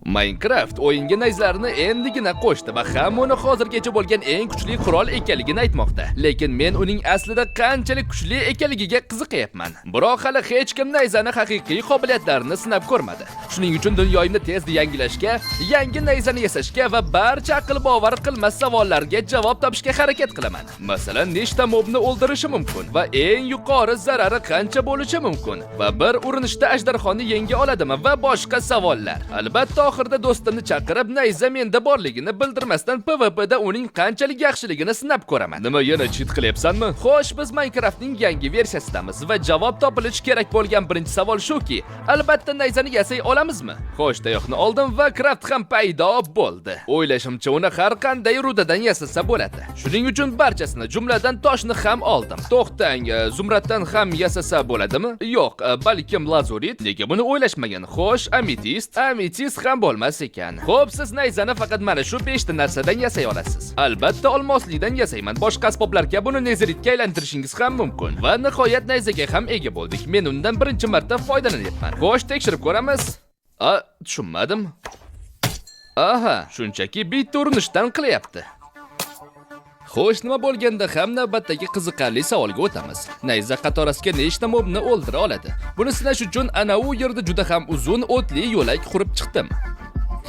Minecraft o'yinga nayzlarni endigina qo'shdi va hamma uni hozirgacha bo'lgan eng kuchli qurol ekanligini aytmoqda. Lekin men uning aslida qanchalik kuchli ekanligiga qiziqayapman. Biroq hali hech kim nayzani haqiqiy qobiliyatlarini sinab ko'rmadi. Shuning uchun dunyoyimni tezda yangilashga, yangi nayzani yasashga va barcha aql bovar qilmas savollarga javob topishga harakat qilaman. Masalan, nechta mobni o'ldirishi mumkin va eng yuqori zarari qancha bo'lishi mumkin va bir urinishda ajdarxonni yenga oladimi va boshqa savollar. Albatta oxirida do'stimni chaqirib, nayza menda borligini bildirmasdan PvPda uning qanchalik yaxshiligini sinab ko'raman. Nima, yana cheat qilyapsanmi? Xo'sh, biz Minecraftning yangi versiyasidamiz va javob topilishi kerak bo'lgan birinchi savol shuki, albatta nayzani yasay olamizmi? Xo'sh, tayoqni oldim va craft ham paydo bo'ldi. O'ylashimcha, uni har qanday rudadan yasasa bo'ladi. Shuning uchun barchasini, jumladan toshni ham oldim. To'xtang, zumraddan ham yasasa bo'ladimi? Yo'q, balkim lazurit. Nega buni o'ylashmagan? Xo'sh, ametist ham bo'lmas ekan. Xo'p, siz nayzani faqat mana shu 5 ta narsadan yasay olasiz. Albatta olmoslikdan yasayman. Boshqa asboblar kabi buni neziritga aylantirishingiz ham mumkin. Va nihoyat nayzaga ham ega bo'ldik. Men undan birinchi marta foydalanyapman. Xo'sh, tekshirib ko'ramiz. Tushunmadim. Aha, shunchaki bitta urinishdan qilyapti. Xo'sh, nima bo'lganda ham navbatdagi qiziqarli savolga o'tamiz. Nayza qatorasiga nechta mobni o'ldira oladi? Buni sinash uchun ana u yerda juda ham uzun o'tli yo'lak qurib chiqdim.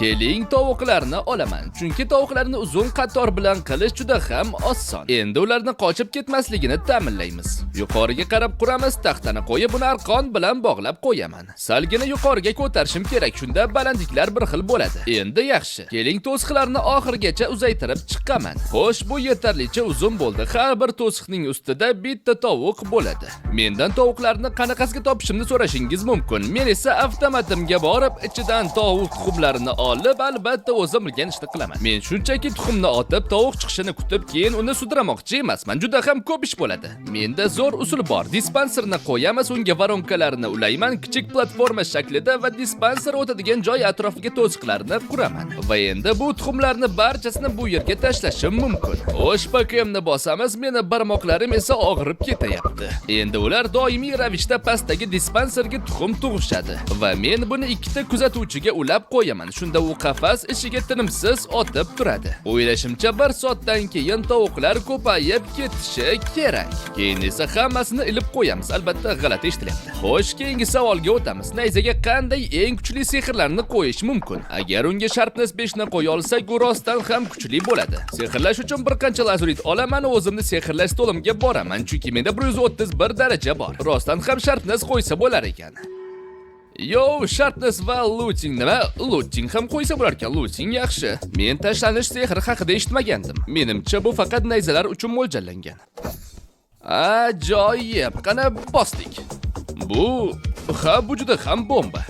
Keling, tovuqlarni olaman, chunki tovuqlarni uzun qator bilan qilish juda ham oson. Endi ularni qochib ketmasligini ta'minlaymiz. Yuqoriga qarab quramiz, taxtani qo'yib, uni arqon bilan bog'lab qo'yaman. Salgina yuqoriga ko'tarishim kerak, shunda balandliklar bir xil bo'ladi. Endi yaxshi. Keling, to'siqlarni oxirigacha uzaytirib chiqaman. Xo'sh, bu yetarlicha uzun bo'ldi. Har bir to'siqning ustida bitta tovuq bo'ladi. Mendan tovuqlarni qanaqasiga topishimni so'rashingiz mumkin. Men esa avtomatimga borib, ichidan tovuq tuxumlarini olib, albatta o'zim bilgan ishni qilaman. Men shunchaki tuxumni otib, tovuq chiqishini kutib, keyin uni sudramoqchi emasman. Juda ham ko'p ish bo'ladi. Menda zo'r usul bor. Dispanserni qo'yamiz, unga voronkalarni ulayman, kichik platforma shaklida va dispanser o'tadigan joy atrofiga to'siqlarni quraman. Va endi bu tuxumlarni barchasini bu yerga tashlashim mumkin. Xo'sh, PKMni bosamiz, meni barmoqlarim esa og'rib ketayapti. Endi ular doimiy ravishda pastdagi dispanserga tuxum tug'ishadi va men buni ikkita kuzatuvchiga ulab qo'yaman. Shunda u qafas ishiga tinimsiz otib turadi. O'ylashimcha 1 soatdan keyin tovuqlar ko'payib ketishi kerak. Keyin esa hammasini ilib qo'yamiz. Albatta g'alati eshitilyapti. Xo'sh, keyingi savolga o'tamiz. Nayzaga qanday eng kuchli sehrlarni qo'yish mumkin? Agar unga sharpness 5 ni qo'ya olsak, u rostdan ham kuchli bo'ladi. Sehrlash uchun bir qancha lazurit olaman, o'zimni sehrlash stolimga boraman, chunki menda 131 daraja bor. Rostdan ham sharpness qo'ysa bo'lar ekan. Yo, sharpness va looting nima? Looting ham qo'ysa bo'lar ekan. Looting yaxshi. Men tashlanish sehri haqida eshitmagandim. Menimcha bu faqat nayzalar uchun mo'ljallangan. Ajoyib. Qani bosdik. Bu juda ham bomba.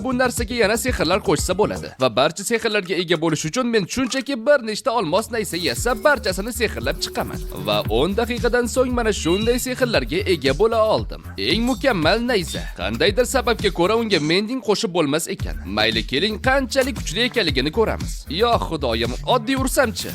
Bu narsaga yana sehrlar qo'shsa bo'ladi. Va barcha sehrlarga ega bo'lish uchun men shunchaki bir nechta olmos nayza yasab, barchasini sehrlab chiqaman. Va 10 daqiqadan so'ng mana shunday sehrlarga ega bo'la oldim. Eng mukammal nayza. Qandaydir sababga ko'ra unga mending qo'shib bo'lmas ekan. Mayli, keling, qanchalik kuchli ekanligini ko'ramiz. Yo xudoyim, oddiy ursamchi.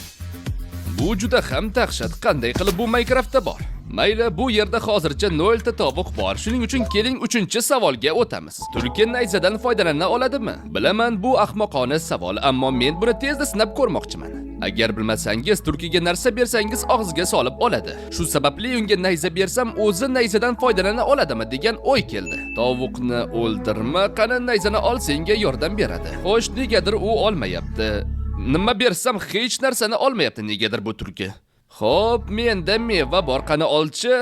Bu juda ham dahshat. Qanday qilib bu Minecraftda bor? Mayli, bu yerda hozircha 0 ta tovuq bor. Shuning uchun keling 3-savolga o'tamiz. Tulki nayzadan foydalana oladimi? Bilaman, bu ahmoqona savol, ammo men buni tezda sinab ko'rmoqchiman. Agar bilmasangiz, tulkiga narsa bersangiz og'ziga solib oladi. Shu sababli unga nayza bersam, o'zi nayzadan foydalana oladimi degan o'y keldi. Tovuqni o'ldirma, qani nayzani ol, senga yordam beradi. Xo'sh, negadir u olmayapti. Nima bersam hech narsani olmayapti negadir bu tulki. Xo'p, menda meva bor, qani olchi.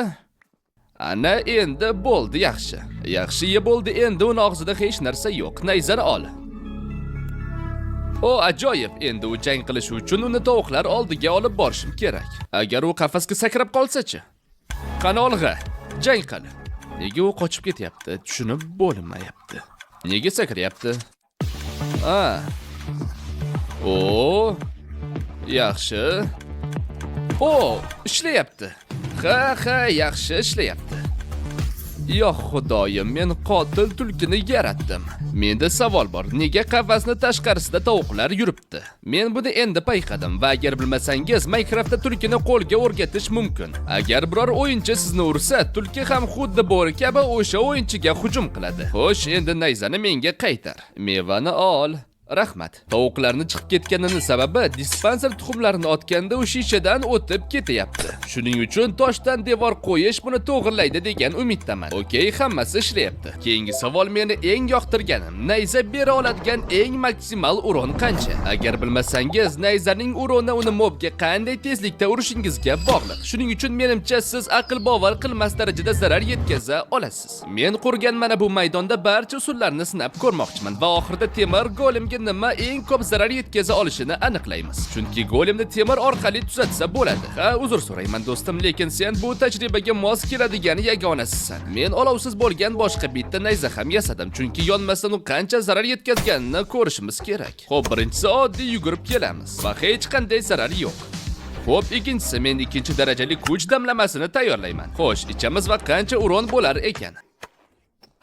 Ana endi bo'ldi, yaxshi. Yaxshi bo'ldi, endi uni og'zida hech narsa yo'q. Nayzani ol. O, ajoyib. Endi u jang qilish uchun uni tovuqlar oldiga olib borishim kerak. Agar u qafasga sakrab qolsa-chi? Qani olg'a, jang qil. Nega u qochib ketyapti? Tushunib bo'lmayapti. Nega sakrayapti? O, yaxshi. O, ishlayapti. Ha, yaxshi ishlayapti. Yo xudoyim, men qotil tulkini yaratdim. Menda savol bor. Nega qafasni tashqarisida tovuqlar yuribdi? Men buni endi payqadim va agar bilmasangiz, Minecraftda tulkini qo'lga o'rgatish mumkin. Agar biror o'yinchi sizni ursa, tulki ham xuddi bo'ri kabi o'sha o'yinchiga hujum qiladi. Xo'sh, endi nayzani menga qaytar. Mevani ol. Rahmat. Tovuqlarni chiqib ketganini sababi dispanser tuxumlarini otganda u shishadan o'tib ketyapti. Shuning uchun toshdan devor qo'yish buni to'g'irlaydi degan umiddaman. Okey, hammasi ishlayapti. Keyingi savol meni eng yoqtirganim, nayza bera oladigan eng maksimal uron qancha? Agar bilmasangiz, nayzaning uroni uni mobga qanday tezlikda urishingizga bog'liq. Shuning uchun menimcha siz aql bovar qilmas darajada zarar yetkaza olasiz. Men qurgan mana bu maydonda barcha usullarni sinab ko'rmoqchiman va oxirida temir golemga nima eng ko'p zarar yetkaza olishini aniqlaymiz. Chunki golemni temir orqali tuzatsa bo'ladi. Ha, uzr so'rayman do'stim, lekin sen bu tajribaga mos keladigan yagonasisan. Men olovsiz bo'lgan boshqa bitta nayza ham yasadim, chunki yonmasdan u qancha zarar yetkazganini ko'rishimiz kerak. Xo'p, birinchisi oddiy yugurib kelamiz va hech qanday zarar yo'q. Xo'p, ikkinchisi men ikkinchi darajali kuch damlamasini tayyorlayman. Xo'sh, ichamiz va qancha uron bo'lar ekan?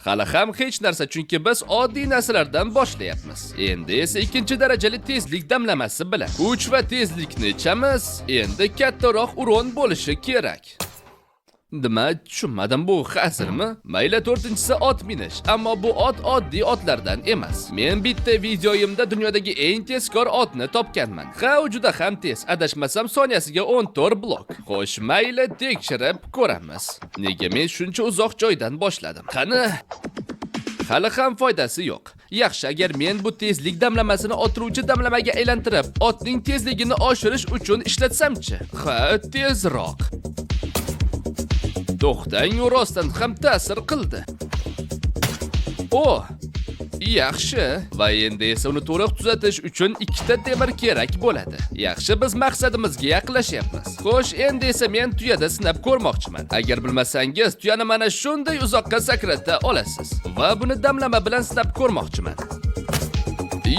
Hali ham hech narsa, chunki biz oddiy narsalardan boshlayapmiz. Endi esa ikkinchi darajali tezlik damlamasi bilan kuch va tezlikni ichamiz. Endi kattaroq uron bo'lishi kerak. Nima, tushunmadim, bu hazilmi? Mayli, to'rtinchisi ot minish, ammo bu ot oddiy otlardan emas. Men bitta videoyimda dunyodagi eng tezkor otni topganman. Ha, u juda ham tez. Adashmasam soniyasiga 14 blok. Xo'sh, mayli, tekshirib ko'ramiz. Nega men shuncha uzoq joydan boshladim? Qani? Hali ham foydasi yo'q. Yaxshi, agar men bu tezlik damlamasini otiruvchi damlamaga aylantirib, otning tezligini oshirish uchun ishlatsam-chi? Ha, tezroq. To'xtang, u rostdan ham ta'sir qildi. Yaxshi, va endi esa uni to'liq tuzatish uchun ikkita temir kerak bo'ladi. Yaxshi, biz maqsadimizga yaqinlashyapmiz. Xo'sh, endi esa men tuyada sinab ko'rmoqchiman. Agar bilmasangiz, tuyani mana shunday uzoqqa sakrata olasiz va buni damlama bilan sinab ko'rmoqchiman.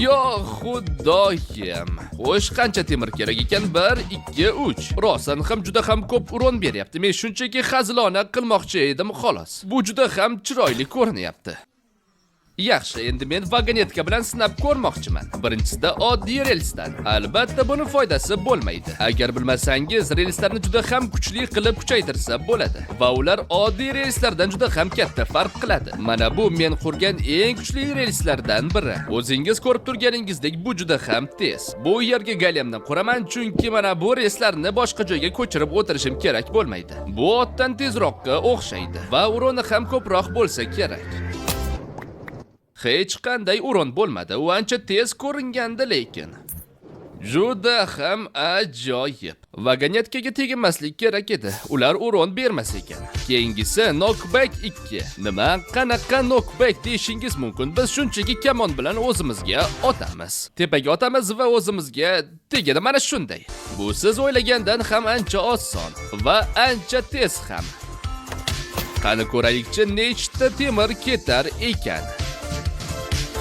Yo xudoyim. Xo'sh, qancha temir kerak ekan? 1, 2, 3. Rostdan ham juda ham ko'p uron beryapti. Men shunchaki hazilona qilmoqchi edim xolos. Bu juda ham chiroyli ko'rinyapti. Yaxshi, endi men vagonetka bilan sinab ko'rmoqchiman. Birinchisida oddiy relsdan. Albatta buni foydasi bo'lmaydi. Agar bilmasangiz, relslarni juda ham kuchli qilib kuchaytirsa bo'ladi va ular oddiy relslardan juda ham katta farq qiladi. Mana bu men qurgan eng kuchli relslardan biri. O'zingiz ko'rib turganingizdek, bu juda ham tez. Bu yerga golemdan quraman, chunki mana bu relslarni boshqa joyga ko'chirib o'tirishim kerak bo'lmaydi. Bu otdan tezroqqa o'xshaydi va uroni ham ko'proq bo'lsa kerak. Hech qanday uron bo'lmadi. U ancha tez ko'ringandi lekin. Juda ham ajoyib. Vagonetkaga teginmaslik kerak edi. Ular uron bermas ekan. Keyingisi knockback 2. Nima, qanaqa knockback deyishingiz mumkin. Biz shunchaki kamon bilan o'zimizga otamiz. Tepaga otamiz va o'zimizga tegadi mana shunday. Bu siz o'ylagandan ham ancha oson va ancha tez ham. Qani ko'raylikchi, nechta temir ketar ekan?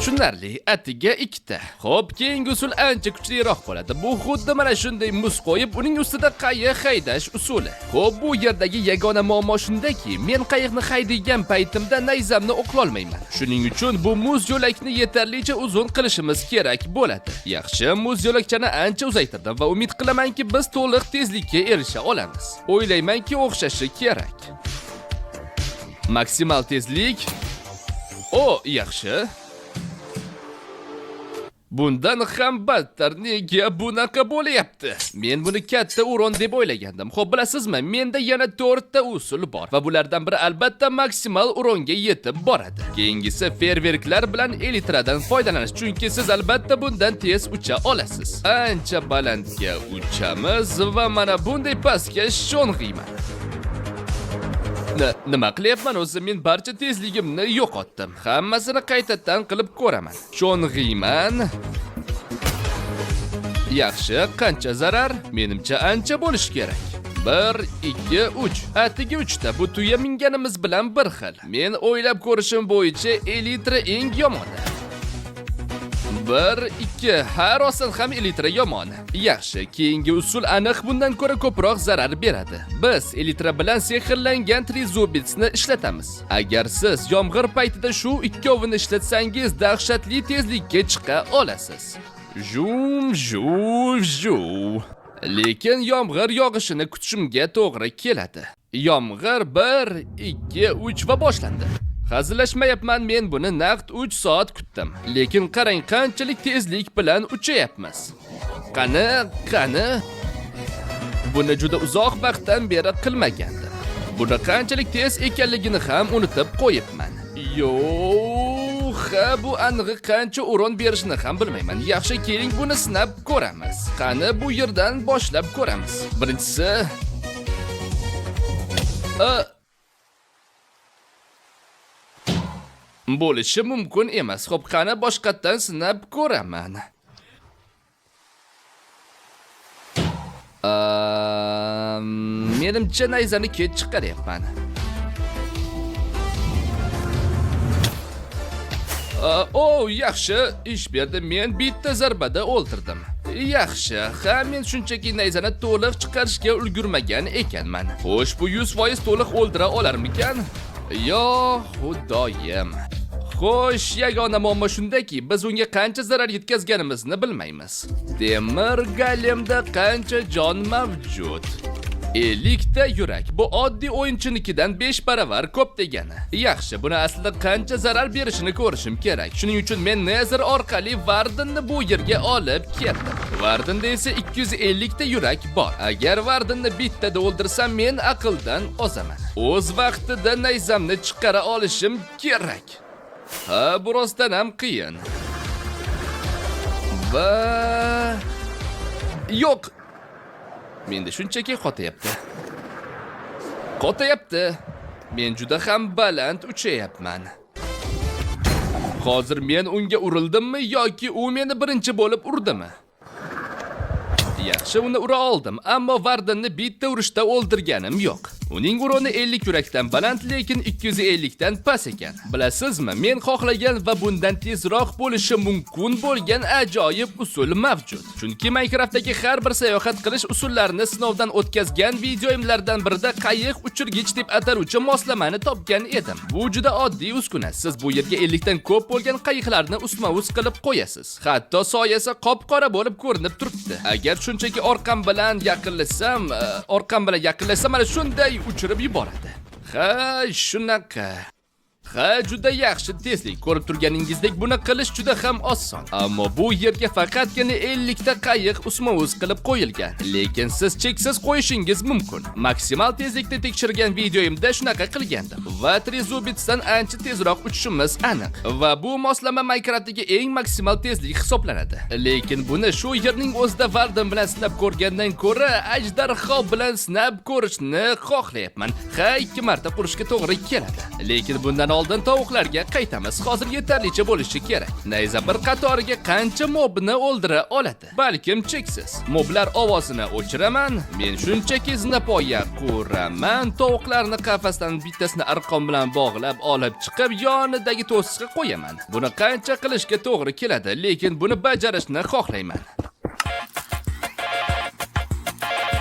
Tushunarli, atiga 2ta. Xo'p, keyingi usul ancha kuchliroq bo'ladi. Bu xuddi mana shunday muz qo'yib, uning ustida qayiq haydash usuli. Xo'p, bu yerdagi yagona muammo shundaki, men qayiqni haydaygan paytimda nayzamni o'qlolmayman. Shuning uchun bu muz yo'lakni yetarlicha uzun qilishimiz kerak bo'ladi. Yaxshi, muz yo'lakchani ancha uzaytirdim va umid qilamanki, biz to'liq tezlikka erisha olamiz. O'ylaymanki, o'xshashi kerak. Maksimal tezlik. Yaxshi. Bundan ham battar, nega bunaqa bo'lyapti? Men buni katta uron deb o'ylagandim. Xo'p, bilasizmi, menda yana 4 ta usul bor va bulardan biri albatta maksimal uronga yetib boradi. Keyingisi ferverklar bilan elitradan foydalanish, chunki siz albatta bundan tez ucha olasiz. Ancha balandga uchamiz va mana bunday pastga sho'ng'iyman. Nima qilyapman o'zi? Men barcha tezligimni yo'qotdim. Hammasini qaytadan qilib ko'raman. Sho'ng'iyman. Yaxshi, qancha zarar? Menimcha ancha bo'lish kerak. 1, 2, 3. Atiga 3 ta. Bu tuya minganimiz bilan bir xil. Men o'ylab ko'rishim bo'yicha elitra eng yomoni. 1, 2. Har rostdan ham elitra yomon. Yaxshi, keyingi usul aniq bundan ko'ra ko'proq zarar beradi. Biz elitra bilan sehrlangan trizubitsni ishlatamiz. Agar siz yomg'ir paytida shu ikkovini ishlatsangiz, dahshatli tezlikka chiqa olasiz. Jum, juv, juv. Lekin yomg'ir yog'ishini kutishimga to'g'ri keladi. Yomg'ir 1, 2, 3 va boshlandi. Hazillashmayapman, men buni naqd 3 soat kutdim. Lekin qarang qanchalik tezlik bilan uchayapmiz. Qani? Buni juda uzoq vaqtdan beri qilmagandim. Buni qanchalik tez ekanligini ham unutib qo'yibman. Ha, bu aniq qancha o'rin berishni ham bilmayman. Yaxshi, keling buni sinab ko'ramiz. Qani, bu yerdan boshlab ko'ramiz. Birinchisi bo'lishi mumkin emas. Xo'p, qani boshqatdan sinab ko'raman. Menimcha nayzani kech chiqaryapman. Yaxshi, ish berdi. Men bitta zarbada o'ldirdim. Yaxshi, men shunchaki nayzani to'liq chiqarishga ulgurmagan ekanman. Xo'sh, bu 100% to'liq o'ldira olarmikan? Yo, xudoyim. Xo'sh, yagona muammo shundaki, biz unga qancha zarar yetkazganimizni bilmaymiz. Temir golemda qancha jon mavjud? 50 ta yurak. Bu oddiy o'yinchinikidan 5 baravar ko'p degani. Yaxshi, buni aslida qancha zarar berishini ko'rishim kerak. Shuning uchun men Nether orqali Vardenni bu yerga olib keldim. Vardenda esa 250 ta yurak bor. Agar Vardenni bittada o'ldirsam, men aqldan ozaman. O'z vaqtida nayzamni chiqara olishim kerak. Bu rostdan ham qiyin. Va yo'q. Menda shunchaki qotayapti. Men juda ham baland uchayapman. Hozir men unga urildimmi yoki u meni birinchi bo'lib urdimi? Yaxshi, uni ura oldim, ammo Vardenni bitta urishda o'ldirganim yo'q. Uning uroni 50 yurakdan baland, lekin 250 dan past ekan. Bilasizmi, men xohlagan va bundan tezroq bo'lishi mumkin bo'lgan ajoyib usul mavjud. Chunki Minecraftdagi har bir sayohat qilish usullarini sinovdan o'tkazgan videoimlardan birida qayiq uchirgich deb ataluvchi moslamani topgan edim. Bu juda oddiy uskuna. Siz bu yerga 50 dan ko'p bo'lgan qayiqlarni ustma-ust qilib qo'yasiz. Hatto soyasi qop-qora bo'lib ko'rinib turibdi. Agar shunchaki orqam bilan yaqinlashsam mana shunday uchirib yuboradi. Shunaqa. Juda yaxshi tezlik. Ko'rib turganingizdek, buni qilish juda ham oson. Ammo bu yerga faqatgina 50 ta qayiq ustma-ust qilib qo'yilgan. Lekin siz cheksiz qo'yishingiz mumkin. Maksimal tezlikda tekshirgan videoimda shunaqa qilgandim. Va Trezubitsdan ancha tezroq uchishimiz aniq. Va bu moslama Minecraftdagi eng maksimal tezlik hisoblanadi. Lekin buni shu yerning o'zida Varden bilan sinab ko'rgandan ko'ra, ajdarho bilan sinab ko'rishni xohlayapman. 2 marta qurishga to'g'ri keladi. Lekin bundan oldin tovuqlarga qaytamiz. Hozir yetarlicha bo'lishi kerak. Nayza bir qatoriga qancha mobni o'ldira oladi? Balkim cheksiz. Moblar ovozini o'chiraman. Men shunchaki zinapoya quraman. Tovuqlarni qafasdan bittasini arqon bilan bog'lab olib chiqib, yonidagi to'siqqa qo'yaman. Buni qancha qilishga to'g'ri keladi, lekin buni bajarishni xohlayman.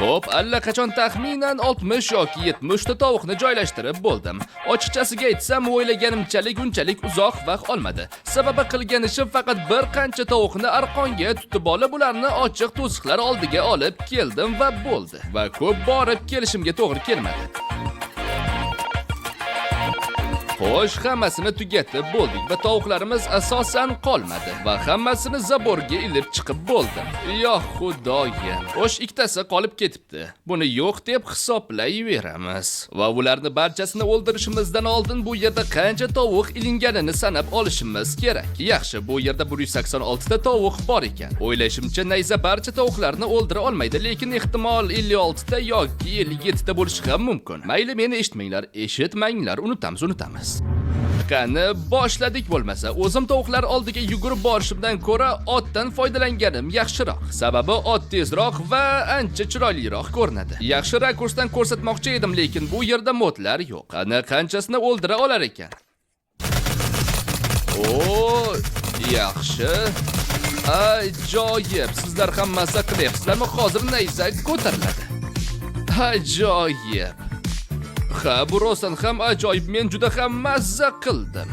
Xo'p, allaqachon taxminan 60 yoki 70 ta tovuqni joylashtirib bo'ldim. Ochiqchasiga aytsam, o'ylaganimchalik unchalik uzoq vaqt olmadi. Sababi qilgan ishim faqat bir qancha tovuqni arqonga tutib olib, ularni ochiq to'siqlar oldiga olib keldim va bo'ldi. Va ko'p borib kelishimga to'g'ri kelmadi. Xo'sh, hammasini tugatib bo'ldik va tovuqlarimiz asosan qolmadi va hammasini zaborga ilib chiqib bo'ldim. Yo xudoyim. Xo'sh, ikkitasi qolib ketibdi. Buni yo'q deb hisoblayveramiz. Va ularni barchasini o'ldirishimizdan oldin bu yerda qancha tovuq ilinganini sanab olishimiz kerak. Yaxshi, bu yerda 186 ta tovuq bor ekan. O'ylashimcha, nayza barcha tovuqlarni o'ldira olmaydi, lekin ehtimol 56 ta yoki 57 ta bo'lishi ham mumkin. Mayli, meni eshitmanglar, eshitmanglar, unutamiz. Qani, boshladik bo'lmasa. O'zim tovuqlar oldiga yugurib borishimdan ko'ra otdan foydalanganim yaxshiroq. Sababi ot tezroq va ancha chiroyliroq ko'rinadi. Yaxshi rakursdan ko'rsatmoqchi edim, lekin bu yerda modlar yo'q. Qani, qanchasini o'ldira olar ekan? Yaxshi. Ajoyib. Sizlar ham mazza qilyapsizlarmi? Hozir nayza ko'tariladi. Ajoyib. Bu rostdan ham ajoyib, men juda ham mazza qildim.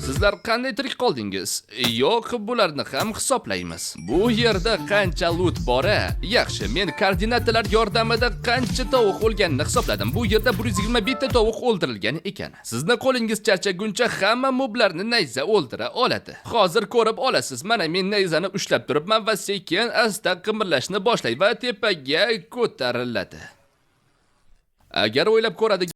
Sizlar qanday tirik qoldingiz? Yo'q, bularni ham hisoblaymiz. Bu yerda qancha loot bor-a? Yaxshi, men koordinatalar yordamida qancha tovuq o'lganini hisobladim. Bu yerda 121 ta tovuq o'ldirilgan ekan. Sizni qo'lingiz charchaguncha hamma moblarni nayza o'ldira oladi. Hozir ko'rib olasiz. Mana men nayzani ushlab turibman va sekin asta qimirlashni boshlaydi va tepaga ko'tariladi. Agar o'ylab ko'radigan